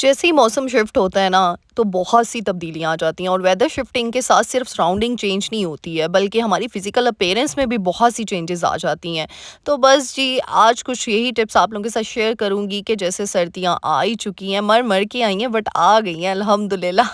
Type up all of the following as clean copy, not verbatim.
जैसे ही मौसम शिफ्ट होता है ना, तो बहुत सी तब्दीलियाँ आ जाती हैं और वेदर शिफ्टिंग के साथ सिर्फ सराउंडिंग चेंज नहीं होती है, बल्कि हमारी फिजिकल अपीयरेंस में भी बहुत सी चेंजेस आ जाती हैं। तो बस जी, आज कुछ यही टिप्स आप लोगों के साथ शेयर करूँगी कि जैसे सर्दियाँ आ ही चुकी हैं, मर मर के आई हैं बट आ गई हैं अल्हम्दुलिल्लाह।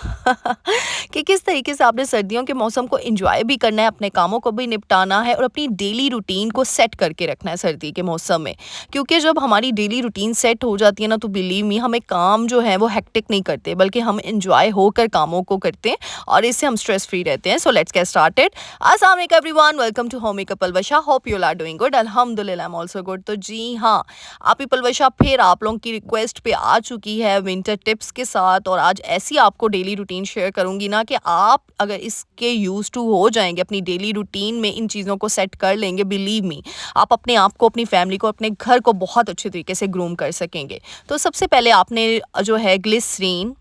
कि किस तरीके से आपने सर्दियों के मौसम को एंजॉय भी करना है, अपने कामों को भी निपटाना है और अपनी डेली रूटीन को सेट करके रखना है सर्दी के मौसम में। क्योंकि जब हमारी डेली रूटीन सेट हो जाती है ना, तो बिलीव मी, हमें काम जो है वो हेक्टिक नहीं करते, बल्कि हम एंजॉय होकर कामों को करते हैं और इससे हम स्ट्रेस फ्री रहते हैं। So let's get started. अस्सलाम वालेकुम everyone, welcome to home makeup Palwasha. Hope you are doing good. अल्हम्दुलिल्लाह आई एम आल्सो गुड। तो जी हाँ, आप ही पलवशा फिर आप लोगों की रिक्वेस्ट पे आ चुकी है विंटर टिप्स के साथ, और आज ऐसी आपको डेली रूटीन शेयर करूंगी ना कि आप अगर इसके यूज टू हो जाएंगे, अपनी डेली रूटीन में इन चीज़ों को सेट कर लेंगे, बिलीव मी, आप अपने आप को, अपनी फैमिली को, अपने घर को बहुत अच्छे तरीके से ग्रूम कर सकेंगे। तो सबसे पहले आपने जो है ग्लिसरीन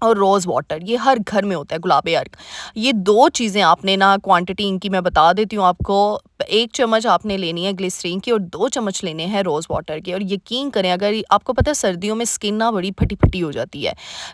और रोज़ वाटर, ये हर घर में होता है, गुलाब अर्क, ये दो चीज़ें आपने ना, क्वांटिटी इनकी मैं बता देती हूँ आपको। एक चम्मच आपने लेनी है ग्लिसरीन की और 2 चम्मच लेने हैं रोज़ वाटर के। और यकीन करें, अगर आपको पता है सर्दियों में स्किन ना बड़ी फटी फटी हो जाती है,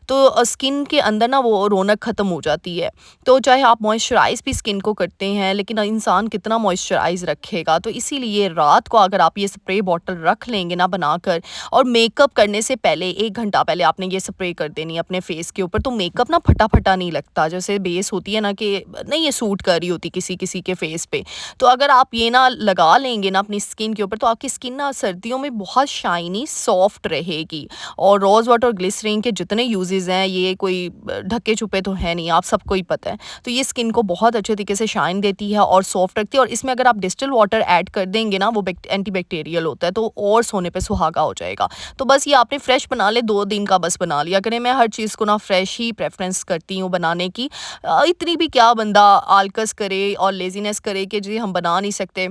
तो स्किन के अंदर ना वो रौनक ख़त्म हो जाती है। तो चाहे आप मॉइस्चराइज़ भी स्किन को करते हैं, लेकिन इंसान कितना मॉइस्चराइज़ रखेगा। तो इसीलिए रात को अगर आप ये स्प्रे बॉटल रख लेंगे ना बनाकर, और मेकअप करने से पहले 1 घंटा पहले आपने ये स्प्रे कर देनी है अपने फेस के ऊपर, तो मेकअप ना फटा-फटा नहीं लगता। जैसे बेस होती है ना कि नहीं, ये सूट कर रही होती किसी-किसी के फेस पे। तो अगर आप ये ना लगा लेंगे ना अपनी स्किन के ऊपर, तो आपकी स्किन ना सर्दियों में बहुत शाइनी, सॉफ्ट रहेगी। और रोज़ वाटर और ग्लिसरीन के जितने यूजेज़ हैं, ये कोई ढके-छुपे तो है नहीं, आप सबको ही पता है। तो ये स्किन को बहुत अच्छे तरीके से शाइन देती है और सॉफ्ट रखती है। और इसमें अगर आप डिस्टिल वाटर ऐड कर देंगे ना, वो एंटीबैक्टीरियल होता है, तो और सोने पे सुहागा हो जाएगा। तो बस ये आपने फ्रेश बना ले, 2 दिन का बस बना लिया करें। मैं हर चीज़ को ना फ्रेश ही प्रेफ़रेंस करती हूँ बनाने की। इतनी भी क्या बंदा आलकस करे और लेज़ीनेस करे कि जी हम बना नहीं सकते।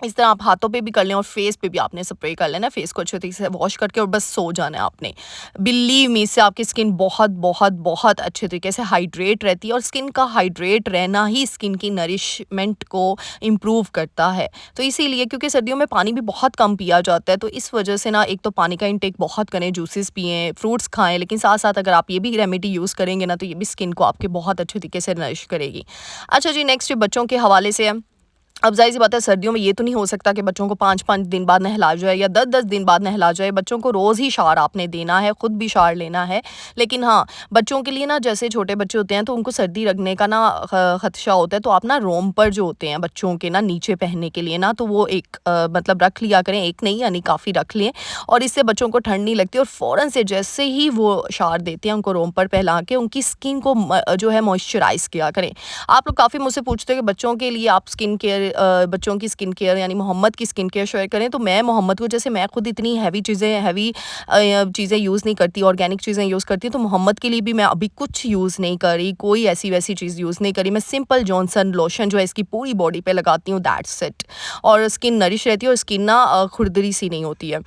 इस तरह आप हाथों पे भी कर लें और फेस पे भी आपने स्प्रे कर लेना, फेस को अच्छे तरीके से वॉश करके, और बस सो जाना है आपने। बिलीव मी, इससे आपकी स्किन बहुत बहुत बहुत अच्छे तरीके से हाइड्रेट रहती है, और स्किन का हाइड्रेट रहना ही स्किन की नरिशमेंट को इम्प्रूव करता है। तो इसीलिए, क्योंकि सर्दियों में पानी भी बहुत कम पिया जाता है, तो इस वजह से ना, एक तो पानी का इंटेक बहुत करें, जूसेस पिएँ, फ्रूट्स खाएँ, लेकिन साथ साथ अगर आप ये भी रेमेडी यूज़ करेंगे ना, तो ये भी स्किन को आपके बहुत अच्छे तरीके से नरिश करेगी। अच्छा जी, नेक्स्ट बच्चों के हवाले से है। अब ज़ाहिर-सी बात है, सर्दियों में ये तो नहीं हो सकता कि बच्चों को 5-5 दिन बाद नहला जाए या 10-10 दिन बाद नहला जाए। बच्चों को रोज़ ही शावर आपने देना है, खुद भी शावर लेना है। लेकिन हाँ, बच्चों के लिए ना, जैसे छोटे बच्चे होते हैं तो उनको सर्दी लगने का ना खदशा होता है, तो आप ना रोम्पर जो होते हैं बच्चों के ना नीचे पहनने के लिए ना, तो वो एक मतलब रख लिया करें, एक नहीं यानी काफ़ी रख लें, और इससे बच्चों को ठंड नहीं लगती। और फ़ौरन से जैसे ही वो शावर देते हैं, उनको रोम्पर पहना के उनकी स्किन को जो है मॉइस्चराइज़ किया करें। आप लोग काफ़ी मुझसे पूछते हो कि बच्चों के लिए आप स्किन केयर, बच्चों की स्किन केयर यानी मोहम्मद की स्किन केयर शेयर करें। तो मैं मोहम्मद को, जैसे मैं खुद इतनी हैवी चीज़ें यूज़ नहीं करती, ऑर्गेनिक चीज़ें यूज़ करती हूँ, तो मोहम्मद के लिए भी मैं अभी कुछ यूज़ नहीं कर रही, कोई ऐसी वैसी चीज़ यूज़ नहीं करी। मैं सिंपल जॉनसन लोशन जो है इसकी पूरी बॉडी पे लगाती हूँ, दैट्स इट। और स्किन नरिश रहती है और स्किन ना खुरदरी सी नहीं होती है।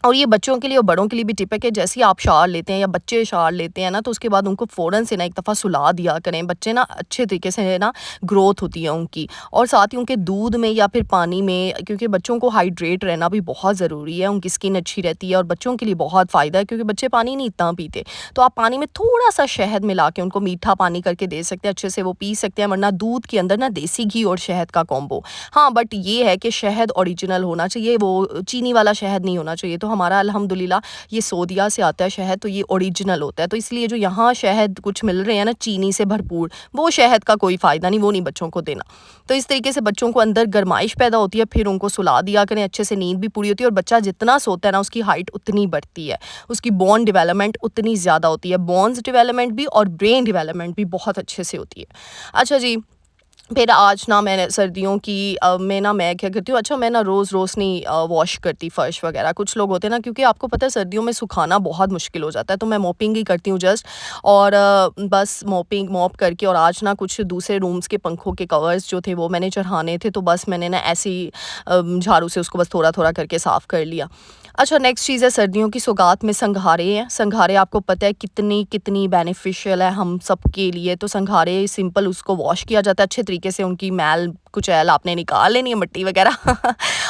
और ये बच्चों के लिए और बड़ों के लिए भी टिप है कि जैसे ही आप शावर लेते हैं या बच्चे शावर लेते हैं ना, तो उसके बाद उनको फ़ौरन से ना एक दफ़ा सुला दिया करें। बच्चे ना अच्छे तरीके से ना ग्रोथ होती है उनकी, और साथ ही उनके दूध में या फिर पानी में, क्योंकि बच्चों को हाइड्रेट रहना भी बहुत ज़रूरी है, उनकी स्किन अच्छी रहती है और बच्चों के लिए बहुत फ़ायदा है, क्योंकि बच्चे पानी नहीं इतना पीते। तो आप पानी में थोड़ा-सा शहद मिला के उनको मीठा पानी करके दे सकते हैं, अच्छे से वो पी सकते हैं। वरना दूध के अंदर ना देसी घी और शहद का कॉम्बो। हाँ, बट ये है कि शहद ओरिजिनल होना चाहिए, वो चीनी वाला शहद नहीं होना चाहिए। तो हमारा अल्हम्दुलिल्लाह ये सोदिया से आता है शहद, तो ये ओरिजिनल होता है। तो इसलिए जो यहाँ शहद कुछ मिल रहे हैं ना चीनी से भरपूर, वो शहद का कोई फ़ायदा नहीं, वो नहीं बच्चों को देना। तो इस तरीके से बच्चों को अंदर गर्माइश पैदा होती है, फिर उनको सुला दिया करें, अच्छे से नींद भी पूरी होती है, और बच्चा जितना सोता है ना, उसकी हाइट उतनी बढ़ती है, उसकी बोन डेवलपमेंट उतनी ज़्यादा होती है, बोन्स डेवलपमेंट भी और ब्रेन डेवलपमेंट भी बहुत अच्छे से होती है। अच्छा जी, फिर आज ना मैंने सर्दियों की मैं क्या करती हूँ, अच्छा मैं ना रोज़ नहीं वॉश करती फ़र्श वगैरह। कुछ लोग होते हैं ना, क्योंकि आपको पता है सर्दियों में सुखाना बहुत मुश्किल हो जाता है, तो मैं मॉपिंग ही करती हूँ जस्ट। और बस मॉप करके, और आज ना कुछ दूसरे रूम्स के पंखों के कवर्स जो थे वो मैंने चढ़ाने थे, तो बस मैंने ना ऐसे ही झाड़ू से उसको बस थोड़ा-थोड़ा करके साफ़ कर लिया। अच्छा, नेक्स्ट चीज़ है सर्दियों की सौगात में संघारे हैं। संघारे आपको पता है कितनी कितनी बेनिफिशियल है हम सबके लिए। तो संघारे सिंपल उसको वॉश किया जाता है अच्छे तरीके से, उनकी मैल कुचैल आपने निकाल लेनी है, मिट्टी वगैरह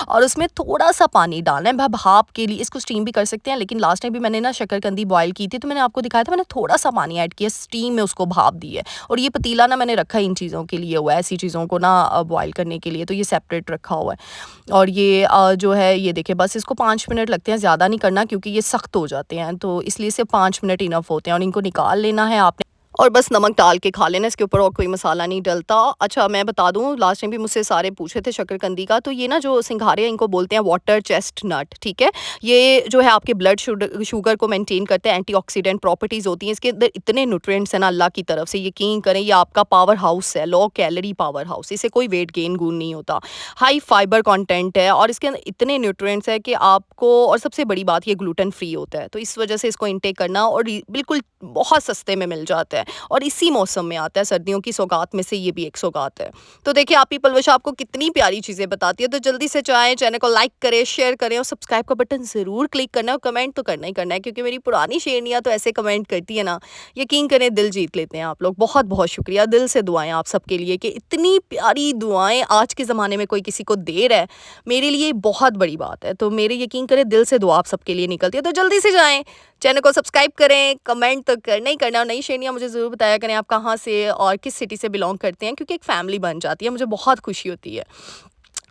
और उसमें थोड़ा-सा पानी डालना है भाप के लिए। इसको स्टीम भी कर सकते हैं, लेकिन लास्ट टाइम भी मैंने ना शकरकंदी बॉयल की थी, तो मैंने आपको दिखाया था, मैंने थोड़ा-सा पानी ऐड किया, स्टीम में उसको भाप दी है। और ये पतीला ना मैंने रखा है इन चीज़ों के लिए हुआ है, ऐसी चीज़ों को ना बॉयल करने के लिए, तो ये सेपरेट रखा हुआ है। और ये जो है ये देखिए, बस इसको 5 मिनट लगते हैं, ज़्यादा नहीं करना क्योंकि ये सख्त हो जाते हैं, तो इसलिए सिर्फ 5 मिनट इनफ होते हैं। और इनको निकाल लेना है आपने और बस नमक डाल के खा लेना, इसके ऊपर और कोई मसाला नहीं डलता। अच्छा, मैं बता दूँ, लास्ट टाइम भी मुझसे सारे पूछे थे शकरकंदी का, तो ये ना जो सिंघारे हैं इनको बोलते हैं वाटर चेस्टनट, ठीक है? ये जो है आपके ब्लड शुगर को मेंटेन करते हैं, एंटीऑक्सीडेंट प्रॉपर्टीज़ होती हैं इसके अंदर, इतने न्यूट्रिएंट्स हैं ना अल्लाह की तरफ से, यकीन करें ये आपका पावर हाउस है, लो कैलोरी पावर हाउस, इससे कोई वेट गेन गून नहीं होता। हाई फाइबर कंटेंट है और इसके अंदर इतने न्यूट्रिएंट्स हैं कि आपको, और सबसे बड़ी बात ये ग्लूटेन फ्री होता है, तो इस वजह से इसको इनटेक करना, और बिल्कुल बहुत सस्ते में मिल जाता है और इसी मौसम में आता है। सर्दियों की सौगात में से ये भी एक सौगात है। तो देखिए, आप ही पलवश आपको कितनी प्यारी चीज़ें बताती है, तो जल्दी से चाहें चैनल को लाइक करें, शेयर करें और सब्सक्राइब का बटन ज़रूर क्लिक करना है, और कमेंट तो करना ही करना है, क्योंकि मेरी पुरानी शेरनियाँ तो ऐसे कमेंट करती है ना, यकीन करें दिल जीत लेते हैं आप लोग। बहुत बहुत शुक्रिया, दिल से दुआएं आप सबके लिए कि इतनी प्यारी दुआएं आज के ज़माने में कोई किसी को दे रहा है, मेरे लिए बहुत बड़ी बात है। तो मेरे यकीन करें दिल से दुआ आप सबके लिए निकलती है। तो जल्दी से जाएं, चैनल को सब्सक्राइब करें, कमेंट तो करना ही करना, और नई श्रेणियाँ मुझे ज़रूर बताया करें आप कहाँ से और किस सिटी से बिलोंग करते हैं, क्योंकि एक फैमिली बन जाती है, मुझे बहुत खुशी होती है।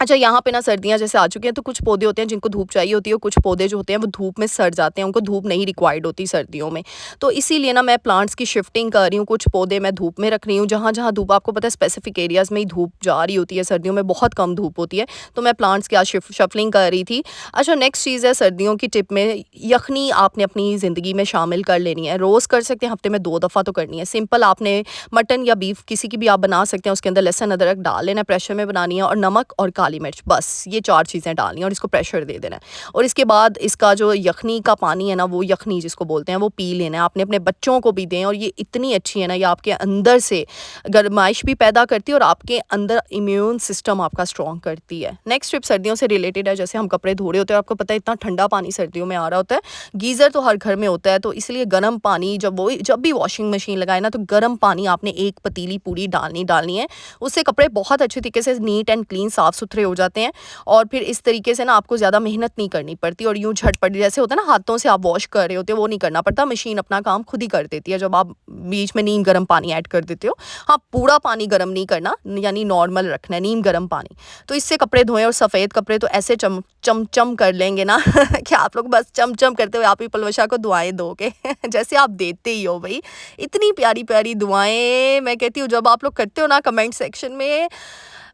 अच्छा, यहाँ पे ना सर्दियाँ जैसे आ चुकी हैं, तो कुछ पौधे होते हैं जिनको धूप चाहिए होती है, और कुछ पौधे जो होते हैं वो धूप में सड़ जाते हैं, उनको धूप नहीं रिक्वायर्ड होती सर्दियों में। तो इसीलिए ना मैं प्लांट्स की शिफ्टिंग कर रही हूँ, कुछ पौधे मैं धूप में रख रही हूँ, जहाँ-जहाँ धूप, आपको पता है स्पेसिफिक एरियाज़ में ही धूप जा रही होती है, सर्दियों में बहुत कम धूप होती है, तो मैं प्लांट्स की आज शफलिंग कर रही थी। अच्छा, नेक्स्ट चीज़ है सर्दियों की टिप में, यखनी आपने अपनी ज़िंदगी में शामिल कर लेनी है। रोज़ कर सकते हैं, हफ्ते में 2 दफ़ा तो करनी है। सिंपल आपने मटन या बीफ किसी की भी आप बना सकते हैं, उसके अंदर लहसुन अदरक डाल लेना, प्रेशर में बनानी है, और नमक और काली मिर्च, बस ये 4 चीज़ें डालनी है और इसको प्रेशर दे देना है। और इसके बाद इसका जो यखनी का पानी है ना, वो यखनी जिसको बोलते हैं, वो पी लेना है। आपने अपने बच्चों को भी दें, और ये इतनी अच्छी है ना, ये आपके अंदर से गर्माइश भी पैदा करती है और आपके अंदर इम्यून सिस्टम आपका स्ट्रॉन्ग करती है। नेक्स्ट टिप सर्दियों से रिलेटेड है, जैसे हम कपड़े धो रहे होते हैं, आपको पता है इतना ठंडा पानी सर्दियों में आ रहा होता है, गीज़र तो हर घर में होता है, तो इसलिए गर्म पानी जब भी वॉशिंग मशीन लगाए ना, तो गर्म पानी आपने एक पतीली पूरी डालनी है। उससे कपड़े बहुत अच्छे तरीके से नीट एंड क्लीन साफ़ सुथरे हो जाते हैं, और फिर इस तरीके से ना आपको ज़्यादा मेहनत नहीं करनी पड़ती, और यूँ झटपट जैसे होता है ना हाथों से आप वॉश कर रहे होते हो, वो नहीं करना पड़ता, मशीन अपना काम खुद ही कर देती है जब आप बीच में नीम गर्म पानी ऐड कर देते हो। हाँ, पूरा पानी गर्म नहीं करना, यानी नॉर्मल रखना है नीम गर्म पानी। तो इससे कपड़े धोएं, और सफ़ेद कपड़े तो ऐसे चम कर लेंगे ना कि आप लोग बस चम करते हुए आप ही पलवशा को दुआएं दोगे जैसे आप देते ही हो भाई, इतनी प्यारी प्यारी दुआएं। मैं कहती हूँ जब आप लोग करते हो ना कमेंट सेक्शन में,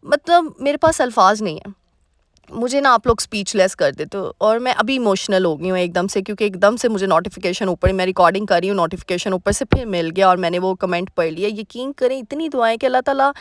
मतलब मेरे पास अल्फाज नहीं है, मुझे ना आप लोग स्पीचलेस कर देते हो, और मैं अभी इमोशनल हो गई हूँ एकदम से, क्योंकि एकदम से मुझे नोटिफिकेशन ऊपर, मैं रिकॉर्डिंग कर रही हूँ, नोटिफिकेशन ऊपर से फिर मिल गया और मैंने वो कमेंट पढ़ लिया। यकीन करें इतनी दुआएं कि अल्लाह ताला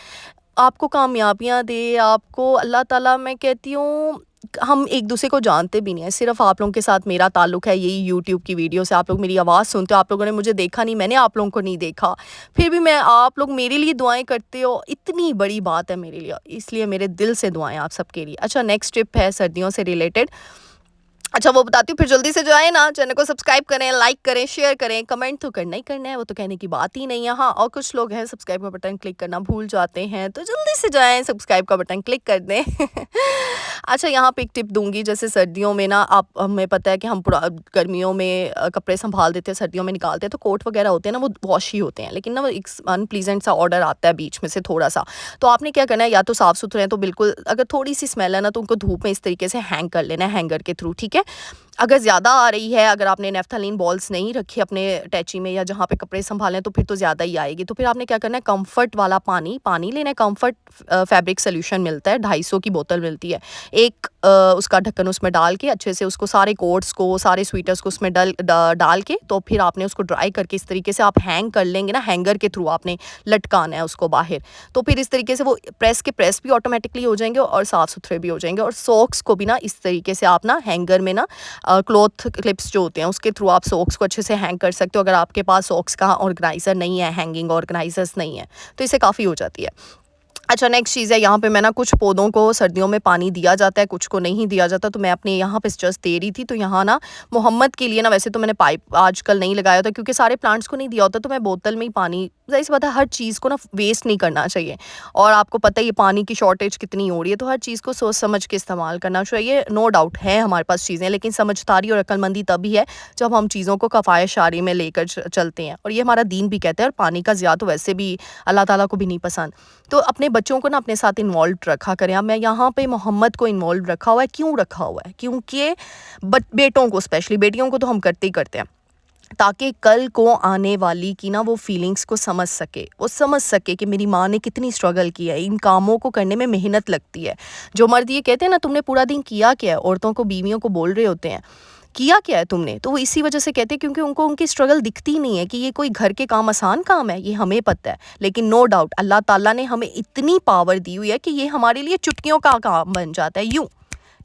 आपको कामयाबियाँ दे, आपको अल्लाह ताला, मैं कहती हूँ हम एक दूसरे को जानते भी नहीं है, सिर्फ आप लोगों के साथ मेरा ताल्लुक़ है यही यूट्यूब की वीडियो से। आप लोग मेरी आवाज़ सुनते हो, आप लोगों ने मुझे देखा नहीं, मैंने आप लोगों को नहीं देखा, फिर भी मैं, आप लोग मेरे लिए दुआएं करते हो, इतनी बड़ी बात है मेरे लिए, इसलिए मेरे दिल से दुआएं आप सबके लिए। अच्छा, नेक्स्ट टिप है सर्दियों से रिलेटेड, अच्छा वो बताती हूँ, फिर जल्दी से जाए ना, चैनल को सब्सक्राइब करें, लाइक करें, शेयर करें, कमेंट तो करना ही करना है, वो तो कहने की बात ही नहीं है। हाँ, और कुछ लोग हैं सब्सक्राइब का बटन क्लिक करना भूल जाते हैं, तो जल्दी से जाएं, सब्सक्राइब का बटन क्लिक कर दें अच्छा, यहाँ पे एक टिप दूंगी, जैसे सर्दियों में ना आप, हमें पता है कि हम पूरा गर्मियों में कपड़े संभाल देते हैं, सर्दियों में निकालते हैं, तो कोट वगैरह होते हैं ना वो वॉश ही होते हैं, लेकिन ना वो एक अनप्लीजेंट सा ऑर्डर आता है बीच में से थोड़ा सा, तो आपने क्या करना है, या तो साफ़ सुथरे हैं तो बिल्कुल, अगर थोड़ी सी स्मेल है ना तो उनको धूप में इस तरीके से हैंग कर लेना है हैंगर के थ्रू, ठीक है। अगर ज़्यादा आ रही है, अगर आपने नेफ्थलीन बॉल्स नहीं रखी अपने अटैची में या जहाँ पे कपड़े संभालें, तो फिर तो ज़्यादा ही आएगी, तो फिर आपने क्या करना है, कम्फर्ट वाला पानी लेना है। कम्फर्ट फैब्रिक सोल्यूशन मिलता है, 250 की बोतल मिलती है, एक उसका ढक्कन उसमें डाल के अच्छे से उसको सारे कोट्स को, सारे स्वेटर्स को उसमें डाल के, तो फिर आपने उसको ड्राई करके इस तरीके से आप हैंग कर लेंगे ना, हैंगर के थ्रू आपने लटकाना है उसको बाहर, तो फिर इस तरीके से वो प्रेस भी ऑटोमेटिकली हो जाएंगे और साफ़ सुथरे भी हो जाएंगे। और सॉक्स को भी ना इस तरीके से आप ना हैंगर में ना क्लॉथ क्लिप्स जो होते हैं उसके थ्रू आप सॉक्स को अच्छे से हैंग कर सकते हो, अगर आपके पास सॉक्स का ऑर्गेनाइज़र नहीं है, हैंगिंग ऑर्गेनाइजर्स नहीं है, तो इससे काफ़ी हो जाती है। अच्छा, नेक्स्ट चीज़ है, यहाँ पे मैं ना कुछ पौधों को सर्दियों में पानी दिया जाता है, कुछ को नहीं दिया जाता, तो मैं अपने यहाँ पे जस्ट दे रही थी। तो यहाँ ना मोहम्मद के लिए ना, वैसे तो मैंने पाइप आजकल नहीं लगाया होता क्योंकि सारे प्लांट्स को नहीं दिया होता, तो मैं बोतल में ही पानी, ज़ाहिर-सी बात है हर चीज़ को ना वेस्ट नहीं करना चाहिए। और आपको पता ही है पानी की शॉर्टेज कितनी हो रही है, तो हर चीज़ को सोच समझ के इस्तेमाल करना चाहिए। नो डाउट है हमारे पास चीज़ें, लेकिन समझदारी और अक्लमंदी तभी है जब हम चीज़ों को किफ़ायत-शारी में लेकर चलते हैं, और ये हमारा दीन भी कहता है। और पानी का ज़िया तो वैसे भी अल्लाह ताला को भी नहीं पसंद। तो अपने बच्चों को ना अपने साथ इन्वॉल्व रखा करें। अब मैं यहाँ पे मोहम्मद को इन्वॉल्व रखा हुआ है, क्यों रखा हुआ है? क्योंकि बेटों को, स्पेशली बेटियों को तो हम करते ही करते हैं, ताकि कल को आने वाली की ना वो फीलिंग्स को समझ सके, वो समझ सके कि मेरी माँ ने कितनी स्ट्रगल की है, इन कामों को करने में मेहनत लगती है। जो मर्द ये कहते हैं ना तुमने पूरा दिन किया क्या है, औरतों को, बीवियों को बोल रहे होते हैं किया क्या है तुमने, तो वो इसी वजह से कहते हैं क्योंकि उनको उनकी स्ट्रगल दिखती नहीं है कि ये कोई घर के काम आसान काम है, ये हमें पता है। लेकिन नो डाउट अल्लाह ताला ने हमें इतनी पावर दी हुई है कि ये हमारे लिए चुटकियों का काम बन जाता है,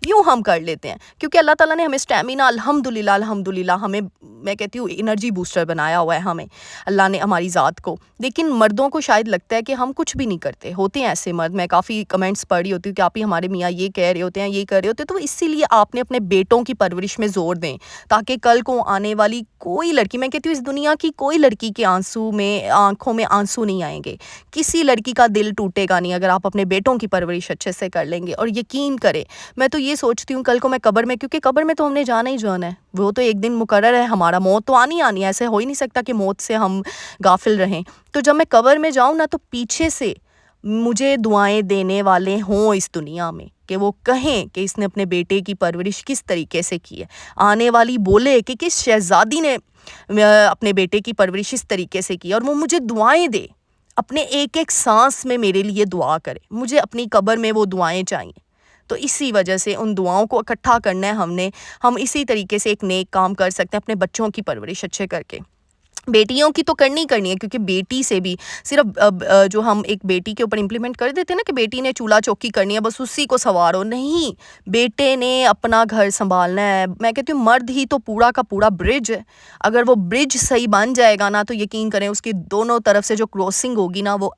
यूँ हम कर लेते हैं, क्योंकि अल्लाह ताला ने हमें स्टैमिना, अल्हम्दुलिल्लाह अल्हम्दुलिल्लाह, हमें, मैं कहती हूँ, एनर्जी बूस्टर बनाया हुआ है हमें अल्लाह ने, हमारी ज़ात को। लेकिन मर्दों को शायद लगता है कि हम कुछ भी नहीं करते। होते हैं ऐसे मर्द, मैं काफ़ी कमेंट्स पढ़ रही होती हूँ कि आप ही हमारे मियाँ ये कह रहे होते हैं, ये कर रहे होते हैं। तो इसीलिए आपने अपने बेटों की परवरिश में ज़ोर दें, ताकि कल को आने वाली कोई लड़की, मैं कहती हूँ इस दुनिया की कोई लड़की के आँखों में आंसू नहीं आएँगे। किसी लड़की का दिल टूटेगा नहीं अगर आप अपने बेटों की परवरिश अच्छे से कर लेंगे। और यकीन करें, मैं तो ये सोचती हूँ कल को मैं कब्र में, क्योंकि कब्र में तो हमने जाना ही जाना है, वो तो एक दिन मुकर्रर है हमारा, मौत तो आनी आनी है, ऐसे हो ही नहीं सकता कि मौत से हम गाफिल रहें। तो जब मैं कब्र में जाऊँ ना, तो पीछे से मुझे दुआएं देने वाले हों इस दुनिया में, कि वो कहें कि इसने अपने बेटे की परवरिश किस तरीके से की है। आने वाली बोले कि किस शहजादी ने अपने बेटे की परवरिश इस तरीके से की है, और वो मुझे दुआएं दे, अपने एक एक सांस में मेरे लिए दुआ करे, मुझे अपनी कब्र में वो दुआएं चाहिए। तो इसी वजह से उन दुआओं को इकट्ठा करना है हमने। हम इसी तरीके से एक नेक काम कर सकते हैं अपने बच्चों की परवरिश अच्छे करके। बेटियों की तो करनी ही करनी है, क्योंकि बेटी से भी सिर्फ जो हम एक बेटी के ऊपर इम्प्लीमेंट कर देते हैं ना कि बेटी ने चूल्हा चौकी करनी है, बस उसी को संवारो, नहीं, बेटे ने अपना घर संभालना है। मैं कहती हूँ मर्द ही तो पूरा का पूरा ब्रिज है। अगर वो ब्रिज सही बन जाएगा ना, तो यकीन करें उसकी दोनों तरफ से जो क्रॉसिंग होगी ना, वो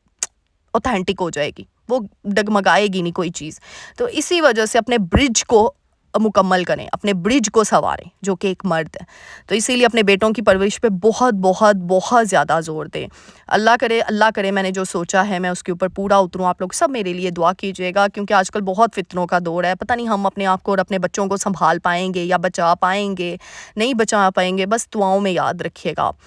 ऑथेंटिक हो जाएगी, वो डगमगाएगी नहीं कोई चीज़। तो इसी वजह से अपने ब्रिज को मुकम्मल करें, अपने ब्रिज को सँवारें, जो कि एक मर्द है। तो इसीलिए अपने बेटों की परवरिश पे बहुत बहुत बहुत ज़्यादा ज़ोर दें। अल्लाह करे मैंने जो सोचा है मैं उसके ऊपर पूरा उतरूँ। आप लोग सब मेरे लिए दुआ कीजिएगा, क्योंकि आजकल बहुत फ़ितनों का दौर है। पता नहीं हम अपने आप को और अपने बच्चों को सँभाल पाएँगे या बचा पाएँगे, नहीं बचा पाएँगे, बस दुआओं में याद रखिएगा आप।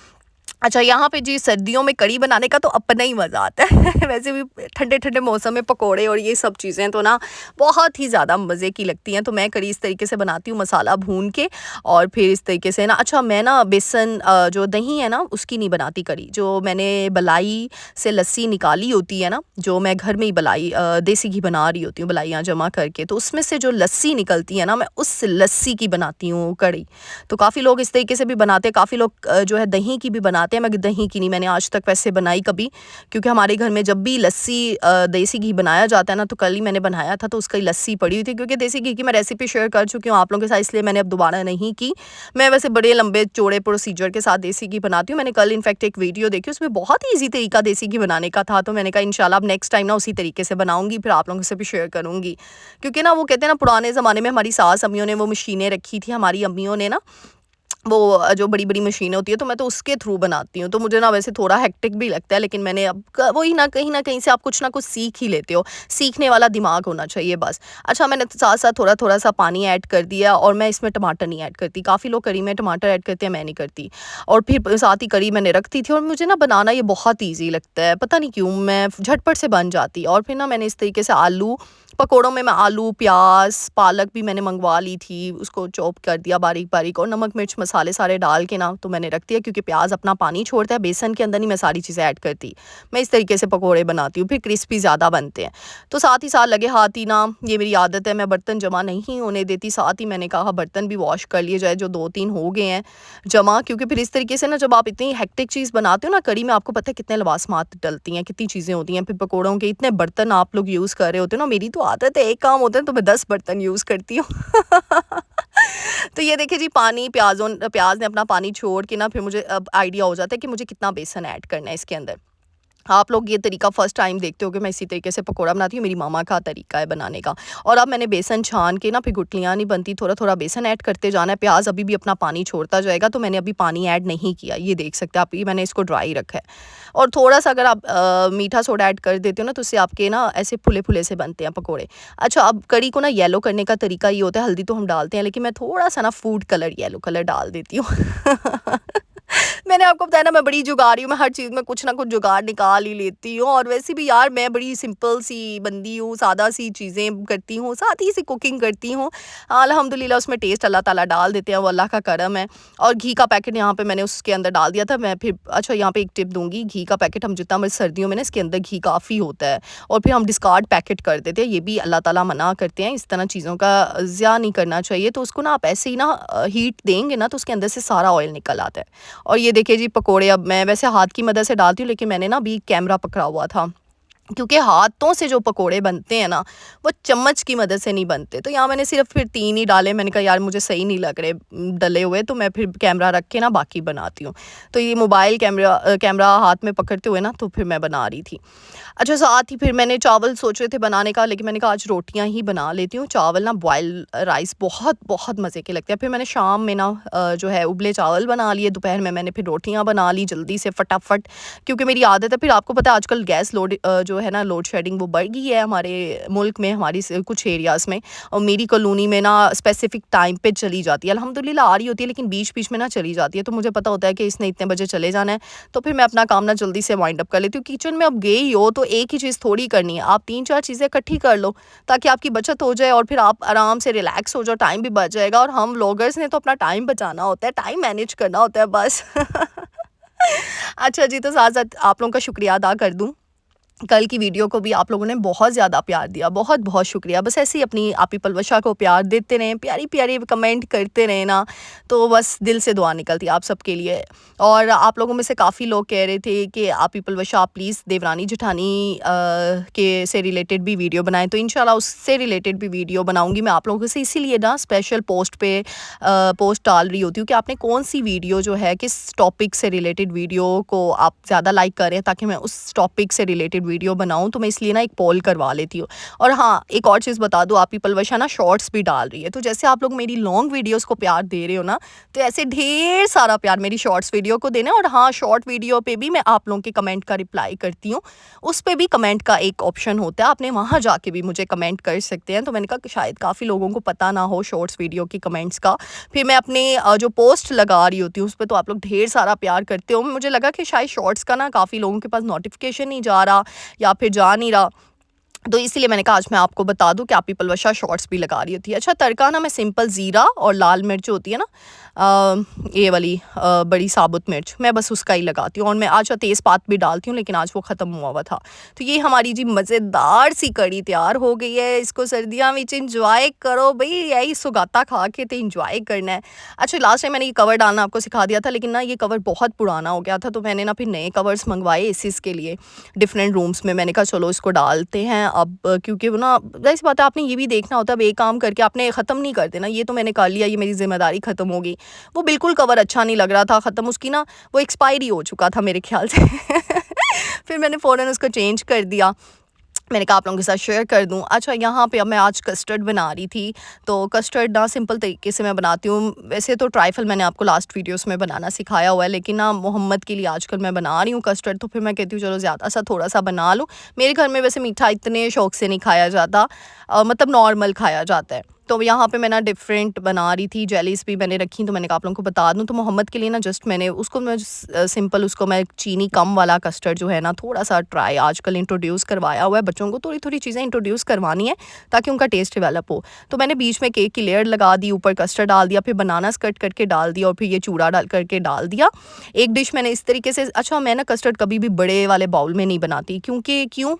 अच्छा, यहाँ पे जी सर्दियों में कढ़ी बनाने का तो अपना ही मज़ा आता है। वैसे भी ठंडे-ठंडे मौसम में पकोड़े और ये सब चीज़ें तो ना बहुत ही ज़्यादा मज़े की लगती हैं। तो मैं कढ़ी इस तरीके से बनाती हूँ, मसाला भून के, और फिर इस तरीके से ना, अच्छा मैं ना बेसन, जो दही है ना उसकी नहीं बनाती कढ़ी। जो मैंने बलाई से लस्सी निकाली होती है ना, जो मैं घर में ही देसी घी बना रही होती हूँ, बलाइयाँ जमा करके, तो उसमें से जो लस्सी निकलती है ना, मैं उस लस्सी की बनाती हूँ कढ़ी। तो काफ़ी लोग इस तरीके से भी बनाते हैं, काफ़ी लोग जो है दही की भी बनाते हैं। मैं दही की नहीं, मैंने आज तक वैसे बनाई कभी, क्योंकि हमारे घर में जब भी लस्सी देसी घी बनाया जाता है ना, तो कल ही मैंने बनाया था, तो उसकी लस्सी पड़ी हुई थी। क्योंकि देसी घी की मैं रेसिपी शेयर कर चुकी हूँ आप लोगों के साथ, इसलिए मैंने अब दोबारा नहीं की। मैं वैसे बड़े लंबे चौड़े प्रोसीजर के साथ देसी घी बनाती हूँ। मैंने कल इनफैक्ट एक वीडियो देखी, उसमें बहुत ही ईजी तरीका देसी घी बनाने का था, तो मैंने कहा इंशाल्लाह अब नेक्स्ट टाइम ना उसी तरीके से बनाऊंगी, फिर आप लोगों से भी शेयर करूँगी। क्योंकि ना वो कहते हैं ना, पुराने ज़माने में हमारी सास अम्मियों ने वो मशीनें रखी थी, हमारी अम्मियों ने ना, वो जो बड़ी-बड़ी मशीनें होती है, तो मैं तो उसके थ्रू बनाती हूँ। तो मुझे ना वैसे थोड़ा हेक्टिक भी लगता है, लेकिन मैंने अब वही ना, कहीं न कहीं से आप कुछ ना कुछ सीख ही लेते हो। सीखने वाला दिमाग होना चाहिए बस। अच्छा, मैंने साथ-साथ थोड़ा-थोड़ा सा पानी ऐड कर दिया, और मैं इसमें टमाटर नहीं ऐड करती। काफ़ी लोग कढ़ी में टमाटर ऐड करते हैं, मैं नहीं करती। और फिर साथ ही कढ़ी मैंने रख दी थी, और मुझे ना बनाना ये बहुत ईज़ी लगता है। पता नहीं क्यों, मैं झटपट से बन जाती। और फिर ना मैंने इस तरीके से आलू पकोड़ों में, मैं आलू, प्याज़, पालक भी मैंने मंगवा ली थी, उसको चॉप कर दिया बारीक-बारीक, और नमक, मिर्च, मसाले सारे डाल के ना, तो मैंने रख दिया, क्योंकि प्याज़ अपना पानी छोड़ता है, बेसन के अंदर नहीं मैं सारी चीज़ें ऐड करती। मैं इस तरीके से पकोड़े बनाती हूँ, फिर क्रिस्पी ज़्यादा बनते हैं। तो साथ ही साथ लगे हाथ ही ना, ये मेरी आदत है, मैं बर्तन जमा नहीं होने देती। साथ ही मैंने कहा बर्तन भी वॉश कर लिए जाए, जो 2-3 हो गए हैं जमा, क्योंकि फिर इस तरीके से ना, जब आप इतनी हेक्टिक चीज़ बनाते हो ना कढ़ी में, आपको पता है कितने लवासमात डलती हैं, कितनी चीज़ें होती हैं। फिर पकोड़ों के इतने बर्तन आप लोग यूज़ कर रहे होते हो ना, मेरी तो आदत है, एक काम होता है तो मैं 10 बर्तन यूज़ करती हूँ। तो ये देखिए जी, प्याज़ ने अपना पानी छोड़ के ना, फिर मुझे अब आइडिया हो जाता है कि मुझे कितना बेसन ऐड करना है इसके अंदर। आप लोग ये तरीका फ़र्स्ट टाइम देखते हो कि मैं इसी तरीके से पकोड़ा बनाती हूँ, मेरी मामा का तरीका है बनाने का। और अब मैंने बेसन छान के ना, फिर गुठलियाँ नहीं बनती, थोड़ा-थोड़ा बेसन ऐड करते जाना है, प्याज़ अभी भी अपना पानी छोड़ता जाएगा, तो मैंने अभी पानी ऐड नहीं किया, ये देख सकते हैं आप, ये मैंने इसको ड्राई रखा है। और थोड़ा-सा अगर आप मीठा सोडा ऐड कर देते हो ना, तो उससे आपके ना ऐसे फुले-फुले से बनते हैं पकोड़े। अच्छा, अब कड़ी को ना येलो करने का तरीका ये होता है, हल्दी तो हम डालते हैं, लेकिन मैं थोड़ा-सा ना फूड कलर, येलो कलर डाल देती हूँ। मैंने आपको बताया ना, मैं बड़ी जुगाड़ी हूँ, मैं हर चीज़ में कुछ ना कुछ जुगाड़ निकाल ही लेती हूँ। और वैसे भी यार मैं बड़ी सिंपल सी बंदी हूँ, सादा सी चीज़ें करती हूँ, सादी सी कुकिंग करती हूँ। अल्हम्दुलिल्लाह उसमें टेस्ट अल्लाह ताला डाल देते हैं, वो अल्लाह का करम है। और घी का पैकेट यहाँ पे मैंने उसके अंदर डाल दिया था। मैं फिर अच्छा, यहाँ पे एक टिप दूँगी, घी का पैकेट हम जितना भी सर्दियों में ना, इसके अंदर घी काफ़ी होता है और फिर हम डिस्कार्ड पैकेट कर देते हैं, ये भी अल्लाह ताला मना करते हैं। इस तरह चीज़ों का ज़िया नहीं करना चाहिए। तो उसको ना आप ऐसे ही ना हीट देंगे ना, तो उसके अंदर से सारा ऑयल निकल आता है। और ये देखिए जी पकोड़े, अब मैं वैसे हाथ की मदद से डालती हूँ, लेकिन मैंने ना अभी कैमरा पकड़ा हुआ था, क्योंकि हाथों से जो पकोड़े बनते हैं ना, वो चम्मच की मदद से नहीं बनते। तो यहाँ मैंने सिर्फ फिर 3 ही डाले, मैंने कहा यार मुझे सही नहीं लग रहे डले हुए, तो मैं फिर कैमरा रख के ना बाकी बनाती हूँ। तो ये मोबाइल कैमरा हाथ में पकड़ते हुए ना, तो फिर मैं बना रही थी। अच्छा, साथ ही फिर मैंने चावल सोच रहे थे बनाने का, लेकिन मैंने कहा आज रोटियाँ ही बना लेती हूँ। चावल ना बॉयल राइस बहुत बहुत मज़े के लगते हैं। फिर मैंने शाम में ना जो है उबले चावल बना लिए, दोपहर में मैंने फिर रोटियाँ बना ली जल्दी से फटाफट, क्योंकि मेरी आदत है। फिर आपको पता है आजकल गैस जो है ना, लोड शेडिंग वो बढ़ गई है हमारे मुल्क में, हमारी कुछ एरियाज़ में। और मेरी कॉलोनी में ना स्पेसिफिक टाइम पे चली जाती है, अल्हम्दुलिल्लाह आ रही होती है, लेकिन बीच बीच में ना चली जाती है। तो मुझे पता होता है कि इसने इतने बजे चले जाना है, तो फिर मैं अपना काम ना जल्दी से वाइंड अप कर लेती हूँ। किचन में अब गई हो तो एक ही चीज़ थोड़ी करनी है, आप 3-4 चीज़ें इकट्ठी कर लो, ताकि आपकी बचत हो जाए और फिर आप आराम से रिलैक्स हो जाओ, टाइम भी बच जाएगा। और हम व्लॉगर्स ने तो अपना टाइम बचाना होता है, टाइम मैनेज करना होता है बस। अच्छा जी, तो साथ-साथ आप लोगों का शुक्रिया अदा कर दूँ, कल की वीडियो को भी आप लोगों ने बहुत ज़्यादा प्यार दिया, बहुत-बहुत शुक्रिया। बस ऐसे ही अपनी आपी पलवशा को प्यार देते रहें, प्यारी-प्यारी कमेंट करते रहें ना, तो बस दिल से दुआ निकलती है आप सबके लिए। और आप लोगों में से काफ़ी लोग कह रहे थे कि आपी पलवशा आप प्लीज़ देवरानी जेठानी के से रिलेटेड भी वीडियो बनाएँ, तो इंशाल्लाह उससे रिलेटेड भी वीडियो बनाऊँगी मैं आप लोगों से। इसीलिए ना स्पेशल पोस्ट डाल रही होती हूँ कि आपने कौन-सी वीडियो जो है, किस टॉपिक से रिलेटेड वीडियो को आप ज़्यादा लाइक कर रहे हैं, ताकि मैं उस टॉपिक से रिलेटेड वीडियो बनाऊँ। तो मैं इसलिए ना एक पोल करवा लेती हूँ। और हाँ, एक और चीज़ बता दूँ, आपकी पलवशा ना शॉर्ट्स भी डाल रही है, तो जैसे आप लोग मेरी लॉन्ग वीडियोस को प्यार दे रहे हो ना, तो ऐसे ढेर सारा प्यार मेरी शॉर्ट्स वीडियो को देना है। और हाँ, शॉर्ट वीडियो पे भी मैं आप लोगों के कमेंट का रिप्लाई करती हूँ, उस पे भी कमेंट का एक ऑप्शन होता है, आपने वहाँ जाके भी मुझे कमेंट कर सकते हैं। तो मैंने कहा कि शायद काफ़ी लोगों को पता ना हो शॉर्ट्स वीडियो की कमेंट्स का। फिर मैं अपने जो पोस्ट लगा रही होती हूँ, उस पे तो आप लोग ढेर सारा प्यार करते हो, मुझे लगा कि शायद शॉर्ट्स का ना काफ़ी लोगों के पास नोटिफिकेशन नहीं जा रहा या फिर जा नहीं रहा, तो इसीलिए मैंने कहा आज मैं आपको बता दूं कि आपकी पलवशा शॉर्ट्स भी लगा रही होती है। अच्छा, तड़का ना मैं सिंपल ज़ीरा और लाल मिर्च होती है ना, ये वाली बड़ी साबुत मिर्च, मैं बस उसका ही लगाती हूँ। और मैं आज तेज़पात भी डालती हूँ, लेकिन आज वो ख़त्म हुआ हुआ था। तो ये हमारी जी मज़ेदार सी कड़ी तैयार हो गई है। इसको सर्दियाँ में इंजॉय करो भाई, यही सुगाता खा के तो इंजॉय करना है। अच्छा, लास्ट टाइम मैंने ये कवर डालना आपको सिखा दिया था, लेकिन ना ये कवर बहुत पुराना हो गया था, तो मैंने ना फिर नए कवर्स मंगवाए एसीज़ के लिए डिफरेंट रूम्स में। मैंने कहा चलो इसको डालते हैं अब, क्योंकि वो ना ज़ाहिर सी बात है, आपने ये भी देखना होता है, अब एक काम करके आपने ख़त्म नहीं कर देना। ये तो मैंने कर लिया, ये मेरी ज़िम्मेदारी ख़त्म हो गई। वो बिल्कुल कवर अच्छा नहीं लग रहा था, ख़त्म उसकी ना वो एक्सपायरी हो चुका था मेरे ख़्याल से। फिर मैंने फ़ौरन उसको चेंज कर दिया। मैंने कहा आप लोगों के साथ शेयर कर दूं। अच्छा, यहाँ पे अब मैं आज कस्टर्ड बना रही थी, तो कस्टर्ड ना सिंपल तरीके से मैं बनाती हूँ। वैसे तो ट्राइफल मैंने आपको लास्ट वीडियोस में बनाना सिखाया हुआ है, लेकिन ना मोहम्मद के लिए आजकल मैं बना रही हूँ कस्टर्ड, तो फिर मैं कहती हूँ चलो ज़्यादा सा थोड़ा सा बना लूँ। मेरे घर में वैसे मीठा इतने शौक से नहीं खाया जाता, मतलब नॉर्मल खाया जाता है। तो यहाँ पे मैं ना डिफरेंट बना रही थी, जेलीज़ भी मैंने रखी, तो मैंने कहा आप लोगों को बता दूँ। तो मोहम्मद के लिए ना जस्ट मैंने उसको मैं सिंपल उसको मैं चीनी कम वाला कस्टर्ड जो है ना, थोड़ा सा ट्राई आजकल इंट्रोड्यूस करवाया हुआ है। बच्चों को थोड़ी थोड़ी चीज़ें इंट्रोड्यूस करवानी है ताकि उनका टेस्ट डेवलप हो। तो मैंने बीच में केक की लेयर लगा दी, ऊपर कस्टर्ड डाल दिया, फिर बनानास कट करके डाल दिया, और फिर ये चूड़ा डाल करके डाल दिया। एक डिश मैंने इस तरीके से, अच्छा मैं ना कस्टर्ड कभी भी बड़े वाले बाउल में नहीं बनाती, क्योंकि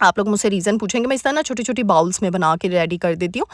आप लोग मुझसे रीज़न पूछेंगे, मैं इस तरह ना छोटी-छोटी बाउल्स में बना के रेडी कर देती हूँ।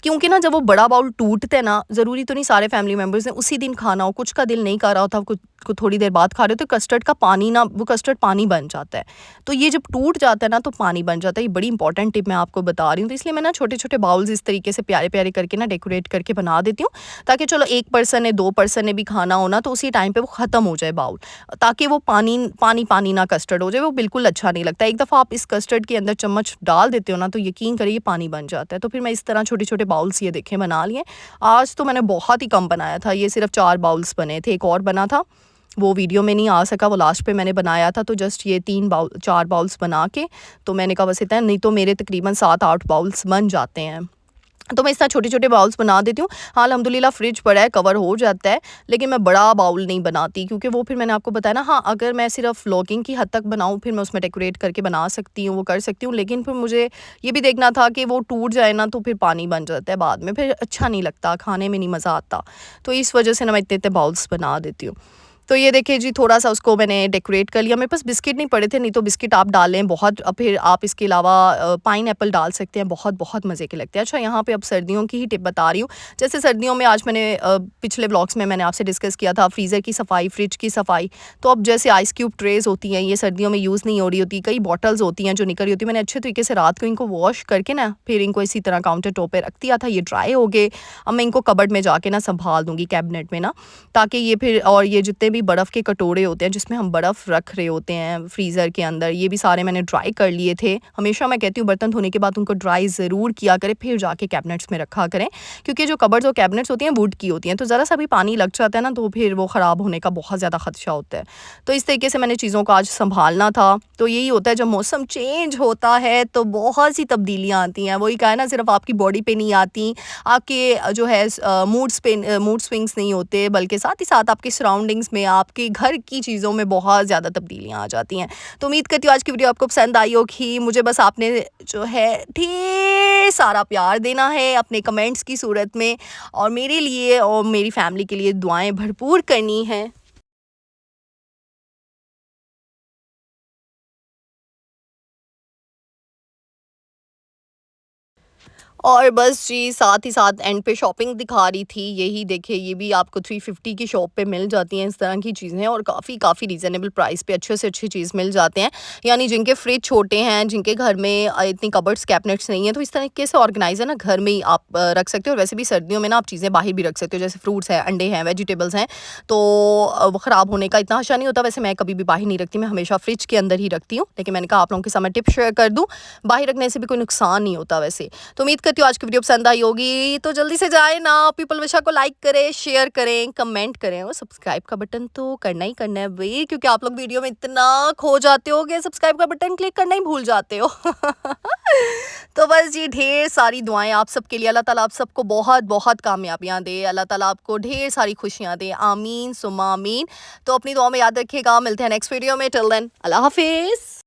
क्योंकि ना जब वो बड़ा बाउल टूटता है ना, ज़रूरी तो नहीं सारे फैमिली मेंबर्स ने उसी दिन खाना हो, कुछ का दिल नहीं कर रहा होता, कुछ को थोड़ी देर बाद खा रहे हो, तो कस्टर्ड का पानी ना, वो कस्टर्ड पानी बन जाता है। तो ये जब टूट जाता है ना, तो पानी बन जाता है। ये बड़ी इंपॉर्टेंट टिप मैं आपको बता रही हूँ। तो इसलिए मैं ना छोटे-छोटे बाउल्स इस तरीके से प्यारे-प्यारे करके ना डेकोरेट करके बना देती हूँ, ताकि चलो 1 पर्सन ने, 2 पर्सन ने भी खाना हो ना, तो उसी टाइम पे वो ख़त्म हो जाए बाउल। ताकि वो पानी ना कस्टर्ड हो जाए, वो बिल्कुल अच्छा नहीं लगता। एक दफ़ा आप इस कस्टर्ड के अंदर चम्मच डाल देते हो ना, तो यकीन करिए पानी बन जाता है। तो फिर मैं इस तरह छोटे-छोटे बाउल्स ये देखें बना लिए। आज तो मैंने बहुत ही कम बनाया था, ये सिर्फ़ 4 बाउल्स बने थे, एक और बना था, वो वीडियो में नहीं आ सका, वो लास्ट पे मैंने बनाया था। तो जस्ट ये 4 बाउल्स बना के, तो मैंने कहा बस इतना, नहीं तो मेरे तकरीबन 7-8 बाउल्स बन जाते हैं। तो मैं इस तरह छोटे-छोटे बाउल्स बना देती हूँ। हाँ, अल्हम्दुलिल्लाह फ्रिज बड़ा है, कवर हो जाता है, लेकिन मैं बड़ा बाउल नहीं बनाती, क्योंकि वो फिर मैंने आपको बताया ना, हाँ, अगर मैं सिर्फ़ व्लॉगिंग की हद तक बनाऊँ, फिर मैं उसमें डेकोरेट करके बना सकती हूँ, वो कर सकती हूँ। लेकिन फिर मुझे ये भी देखना था कि वो टूट जाए ना, तो फिर पानी बन जाता है बाद में, फिर अच्छा नहीं लगता, खाने में नहीं मज़ा आता। तो इस वजह से ना मैं इतने-इतने बाउल्स बना देती हूँ। तो ये देखिए जी, थोड़ा-सा उसको मैंने डेकोरेट कर लिया। मेरे पास बिस्किट नहीं पड़े थे, नहीं तो बिस्किट आप डालें बहुत, फिर आप इसके अलावा पाइनएप्पल डाल सकते हैं, बहुत-बहुत मज़े के लगते हैं। अच्छा, यहाँ पे अब सर्दियों की ही टिप बता रही हूँ। जैसे सर्दियों में आज मैंने पिछले व्लॉग्स में मैंने आपसे डिस्कस किया था फ्रीज़र की सफाई, फ्रिज की सफाई। तो अब जैसे आइस क्यूब ट्रेज़ होती हैं, ये सर्दियों में यूज़ नहीं हो रही होती, कई बॉटल्स होती हैं जो निकल रही होती हैं। मैंने अच्छे तरीके से रात को इनको वॉश करके ना, फिर इनको इसी तरह काउंटर टॉप पे रख दिया था, ये ड्राई हो गए। अब मैं इनको कबर्ड में जाके ना सँभाल दूँगी, कैबिनेट में ना, ताकि ये फिर, और ये जितने भी बर्फ़ के कटोरे होते हैं जिसमें हम बर्फ़ रख रहे होते हैं फ्रीज़र के अंदर, ये भी सारे मैंने ड्राई कर लिए थे। हमेशा मैं कहती हूँ बर्तन धोने के बाद उनको ड्राई ज़रूर किया करें, फिर जाके कैबिनेट्स में रखा करें, क्योंकि जो कबर्ड्स और कैबिनेट्स होती हैं वुड की होती हैं, तो ज़रा सा भी पानी लग जाता है ना, तो फिर वो ख़राब होने का बहुत ज़्यादा ख़दशा होता है। तो इस तरीके से मैंने चीज़ों को आज सँभालना था। तो यही होता है, जब मौसम चेंज होता है तो बहुत सी तब्दीलियाँ आती हैं। वही कहा है ना, सिर्फ़ आपकी बॉडी पे नहीं आती, आपके जो है मूड स्विंग्स नहीं होते, बल्कि साथ ही साथ आपके सराउंडिंग्स में, आपके घर की चीज़ों में बहुत ज़्यादा तब्दीलियाँ आ जाती हैं। तो उम्मीद करती हूँ आज की वीडियो आपको पसंद आई होगी। मुझे बस आपने जो है ढेर सारा प्यार देना है अपने कमेंट्स की सूरत में, और मेरे लिए और मेरी फैमिली के लिए दुआएँ भरपूर करनी हैं। और बस जी, साथ ही साथ एंड पे शॉपिंग दिखा रही थी। यही देखिए, ये भी आपको 350 की शॉप पे मिल जाती हैं इस तरह की चीज़ें, और काफ़ी रीज़नेबल प्राइस पे अच्छे से अच्छी चीज़ मिल जाते हैं। यानी जिनके फ्रिज छोटे हैं, जिनके घर में इतनी कबर्ड्स कैबिनेट्स नहीं है, तो इस तरीके से ऑर्गेनाइज़र ना घर में ही आप रख सकते हो। और वैसे भी सर्दियों में ना आप चीज़ें बाहर भी रख सकते हो, जैसे फ्रूट्स हैं, अंडे हैं, वेजिटेबल्स हैं, तो वो ख़राब होने का इतना आशा नहीं होता। वैसे मैं कभी भी बाहर नहीं रखती, मैं हमेशा फ्रिज के अंदर ही रखती हूँ, लेकिन मैंने कहा आप लोगों के साथ मैं टिप शेयर कर दूँ, बाहर रखने से भी कोई नुकसान नहीं होता वैसे। तो उम्मीद करती हूँ आज की वीडियो पसंद आई होगी। तो जल्दी से जाए ना, पीपल विशा को लाइक करें, शेयर करें, कमेंट करें, और सब्सक्राइब का बटन तो करना ही करना है भाई, क्योंकि आप लोग वीडियो में इतना खो जाते हो कि सब्सक्राइब का बटन क्लिक करना ही भूल जाते हो। तो बस जी, ढेर सारी दुआएं आप सबके लिए। अल्लाह ताला आप सबको बहुत बहुत कामयाबियां दे, अल्लाह ताला आपको ढेर सारी खुशियां दे, आमीन सुम्मा आमीन। तो अपनी दुआ में याद रखिएगा। मिलते हैं नेक्स्ट वीडियो में। टिल देन, अल्लाह हाफिज।